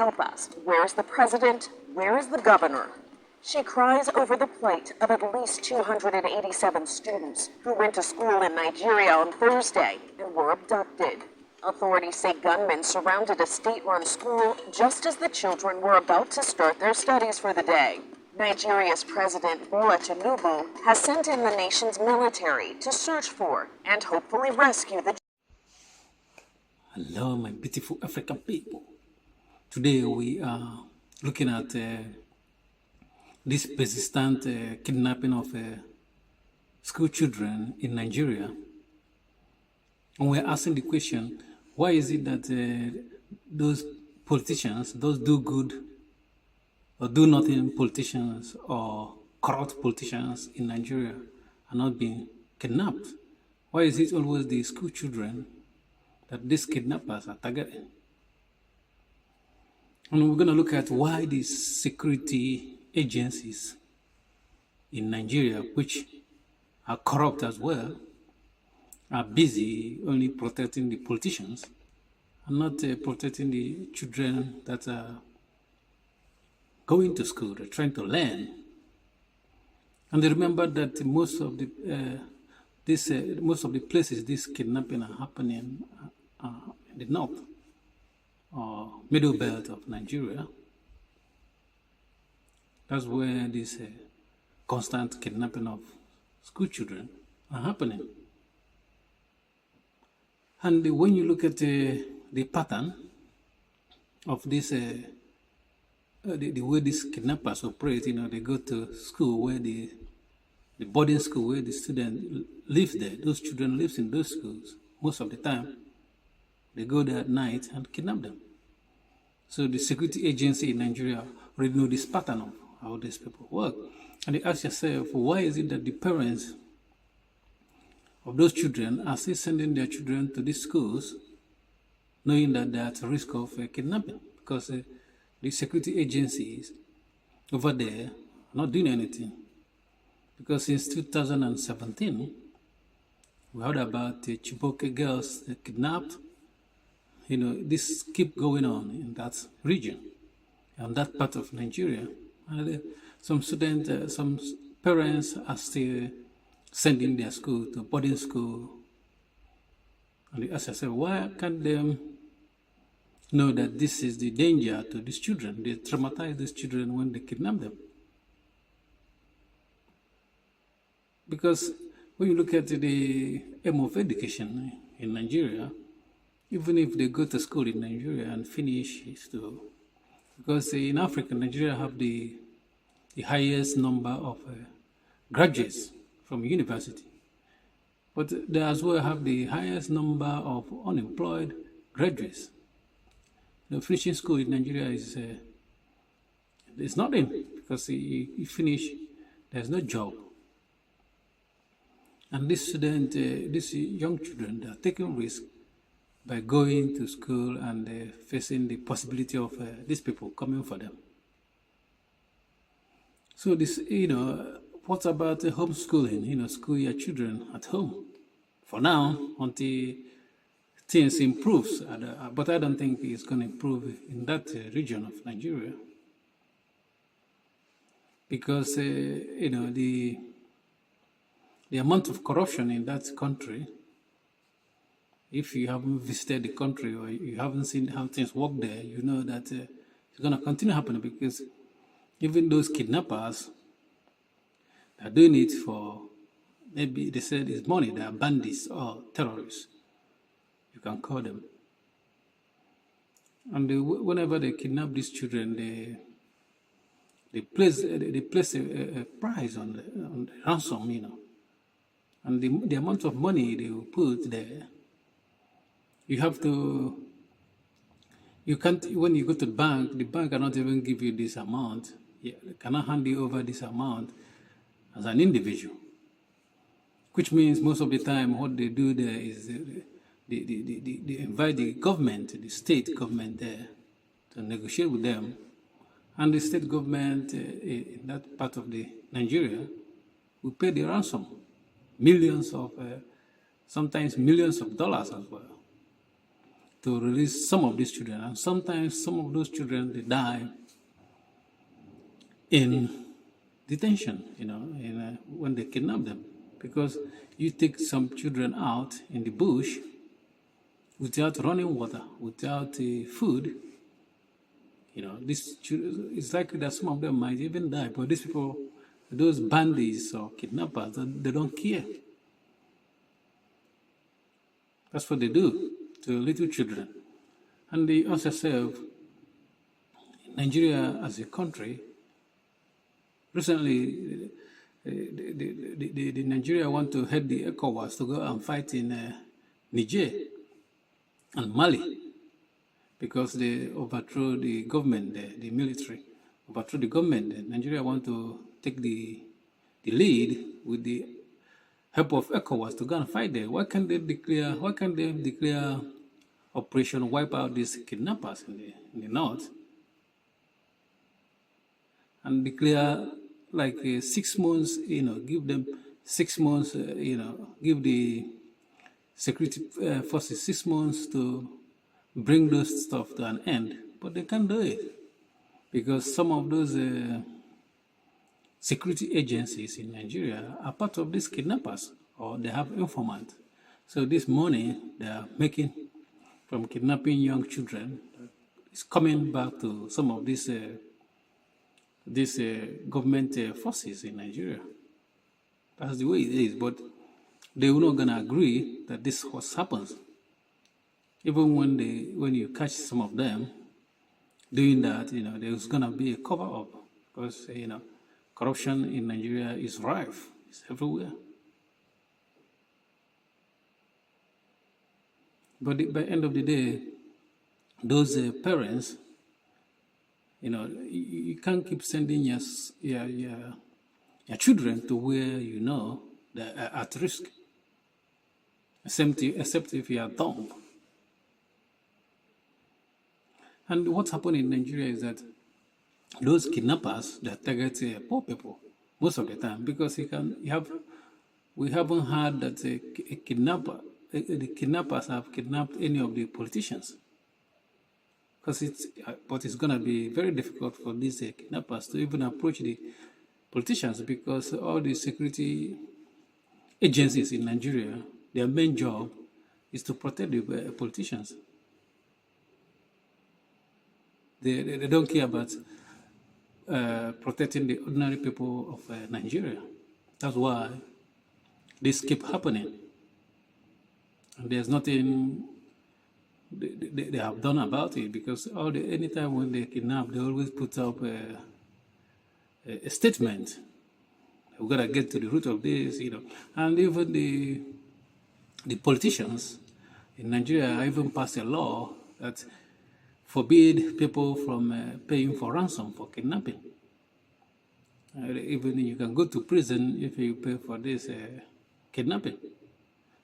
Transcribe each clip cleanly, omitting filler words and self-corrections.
help us. Where's the president? Where is the governor? She cries over the plight of at least 287 students who went to school in Nigeria on Thursday and were abducted. Authorities say gunmen surrounded a state-run school just as the children were about to start their studies for the day. Nigeria's President Bola Tinubu has sent in the nation's military to search for and hopefully rescue the. Hello, my beautiful African people. Today we are looking at this persistent kidnapping of school children in Nigeria. And we're asking the question, why is it that those politicians, those do-good or do-nothing politicians or corrupt politicians in Nigeria are not being kidnapped? Why is it always the school children that these kidnappers are targeting? And we're going to look at why these security agencies in Nigeria, which are corrupt as well, are busy only protecting the politicians and not protecting the children that are going to school, they're trying to learn. And they remember that most of the places this kidnapping are happening in the north or middle belt of Nigeria. That's where this constant kidnapping of school children are happening. And when you look at the pattern of this, the way these kidnappers operate, they go to school where the boarding school where the student lives there. Those children live in those schools. Most of the time, they go there at night and kidnap them. So the security agency in Nigeria already know this pattern of how these people work. And they ask yourself, why is it that the parents of those children are still sending their children to these schools knowing that they're at risk of kidnapping? Because the security agencies over there are not doing anything. Because since 2017, we heard about the Chibok girls kidnapped. This keep going on in that region, and that part of Nigeria. And some students, some parents are still sending their school to boarding school. And they ask themselves, why can't they know that this is the danger to these children? They traumatize these children when they kidnap them. Because when you look at the aim of education in Nigeria, even if they go to school in Nigeria and finish school, because in Africa, Nigeria have the highest number of graduates from university, but they as well have the highest number of unemployed graduates. Finishing school in Nigeria is nothing, because you finish, there's no job. And these young children, they are taking risks by going to school and facing the possibility of these people coming for them. So this, what about homeschooling? School your children at home for now until things improves. But I don't think it's going to improve in that region of Nigeria, because the amount of corruption in that country. If you haven't visited the country or you haven't seen how things work there, you know that it's going to continue happening, because even those kidnappers are doing it for, maybe they said it's money, they are bandits or terrorists, you can call them. And whenever they kidnap these children, they place a price on the ransom, and the amount of money they will put there. You can't, when you go to the bank cannot even give you this amount. They cannot hand you over this amount as an individual. Which means most of the time what they do there is they invite the government, the state government there, to negotiate with them. And the state government in that part of Nigeria will pay the ransom. Sometimes millions of dollars as well. to release some of these children. And sometimes some of those children, they die in detention, when they kidnap them. Because you take some children out in the bush without running water, without food, it's likely that some of them might even die. But these people, those bandits or kidnappers, they don't care. That's what they do to little children. And they also serve Nigeria as a country. Recently, the Nigeria want to head the ECOWAS to go and fight in Niger and Mali because they overthrew the government, the military overthrew the government. Nigeria want to take the lead with the help of ECOWAS to go and fight there. Why can't they declare Operation Wipe Out these kidnappers in the north and declare like 6 months, give them 6 months, give the security forces 6 months to bring those stuff to an end. But they can't do it because some of those security agencies in Nigeria are part of these kidnappers or they have informants. So this money they are making from kidnapping young children is coming back to some of these government forces in Nigeria. That's the way it is, but they were not going to agree that this was happens. Even when you catch some of them doing that, there's going to be a cover-up because, corruption in Nigeria is rife. It's everywhere. But by the end of the day, those parents, you can't keep sending your children to where they're at risk, except if you are dumb. And what's happening in Nigeria is that those kidnappers that target poor people most of the time, because we haven't heard that the kidnappers have kidnapped any of the politicians. But it's going to be very difficult for these kidnappers to even approach the politicians because all the security agencies in Nigeria, their main job is to protect the politicians. They don't care about protecting the ordinary people of Nigeria. That's why this keep happening. And there's nothing they have done about it because anytime when they kidnap, they always put up a statement. We've got to get to the root of this, And even the politicians in Nigeria even passed a law that forbid people from paying for ransom for kidnapping. Even you can go to prison if you pay for this kidnapping.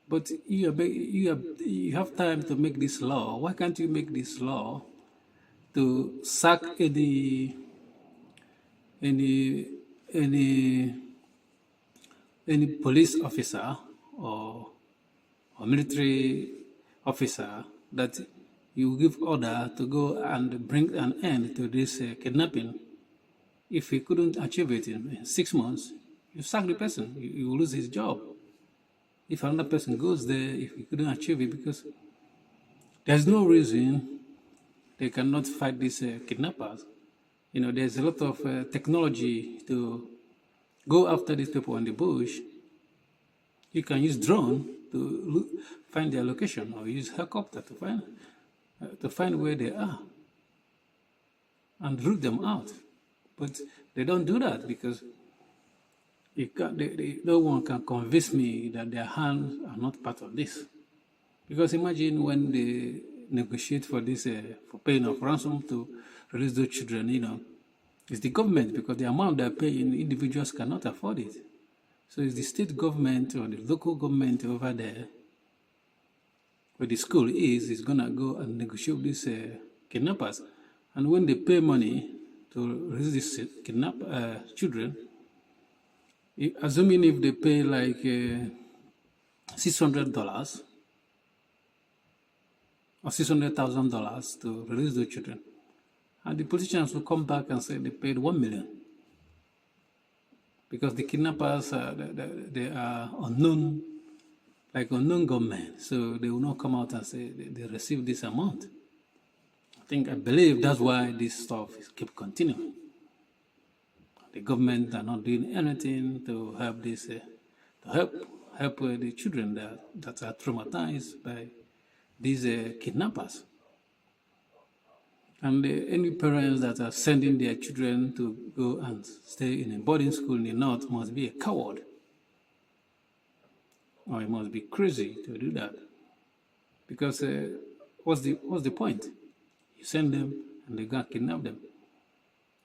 But you have time to make this law. Why can't you make this law to sack any police officer or military officer that you give order to go and bring an end to this kidnapping? If he couldn't achieve it in 6 months, you sack the person. You will lose his job. If another person goes there, if he couldn't achieve it, because there's no reason they cannot fight these kidnappers. There's a lot of technology to go after these people in the bush. You can use drone to find their location or use helicopter to find where they are and root them out. But they don't do that because no one can convince me that their hands are not part of this. Because imagine when they negotiate for this, for paying of ransom to release those children, it's the government, because the amount they're paying, individuals cannot afford it. So it's the state government or the local government over there, where the school is going to go and negotiate with these kidnappers. And when they pay money to release these children, assuming if they pay like $600 or $600,000 to release the children. And the politicians will come back and say they paid 1 million. Because the kidnappers, they are unknown, like unknown government. So they will not come out and say they received this amount. I believe that's why this stuff keep continuing. The government are not doing anything to help this, to help the children that are traumatized by these kidnappers. And any parents that are sending their children to go and stay in a boarding school in the north must be a coward. Or he must be crazy to do that. Because what's the point? You send them and they go and kidnap them.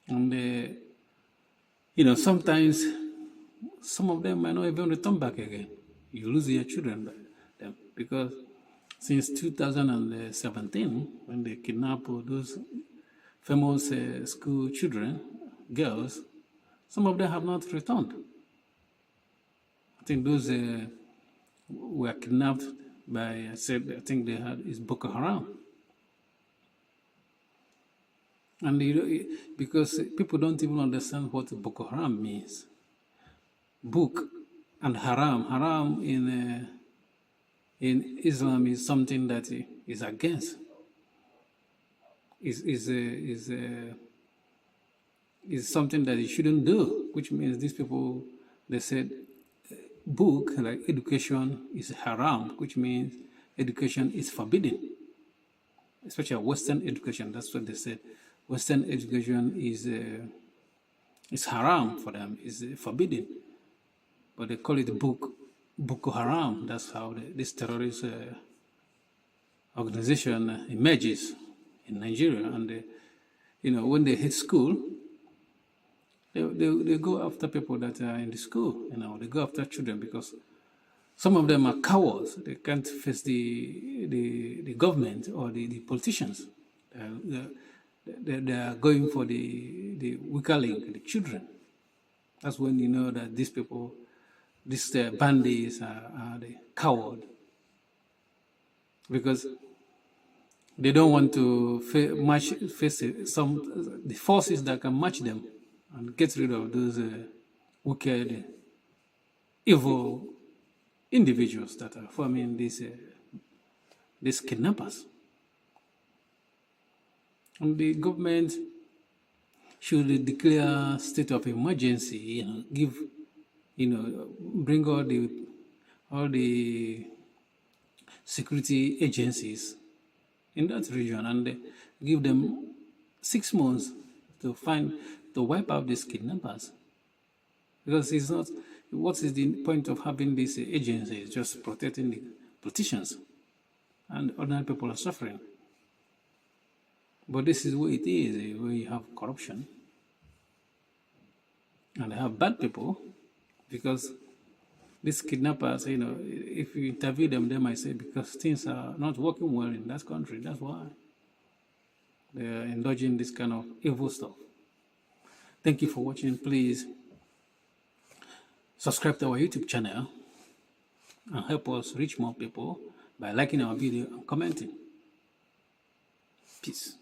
And, sometimes some of them might not even return back again. You lose your children by them. Because since 2017, when they kidnapped those famous school children, girls, some of them have not returned. I think those were kidnapped by, it's Boko Haram. And because people don't even understand what Boko Haram means. Book and haram in Islam is something that is against. Is something that you shouldn't do, which means these people, they said book, like education, is haram, which means education is forbidden, especially Western education. That's what they said. Western education is haram for them, is forbidden. But they call it Boko Haram. That's how this terrorist organization emerges in Nigeria. And when they hit school, they go after people that are in the school. They go after children because some of them are cowards. They can't face the government or the politicians. They are going for the weaker link, the children. That's when you know that these people, these bandits are the coward, because they don't want to face the forces that can match them and get rid of those wicked, evil individuals that are forming these kidnappers. And the government should declare state of emergency, bring all the security agencies in that region and give them 6 months to wipe out these kidnappers. Because it's not, what is the point of having these agencies? Just protecting the politicians, and ordinary people are suffering. But this is what it is, where you have corruption and have bad people, because these kidnappers, if you interview them, they might say because things are not working well in that country, that's why they are indulging this kind of evil stuff. Thank you for watching. Please subscribe to our YouTube channel and help us reach more people by liking our video and commenting. Peace.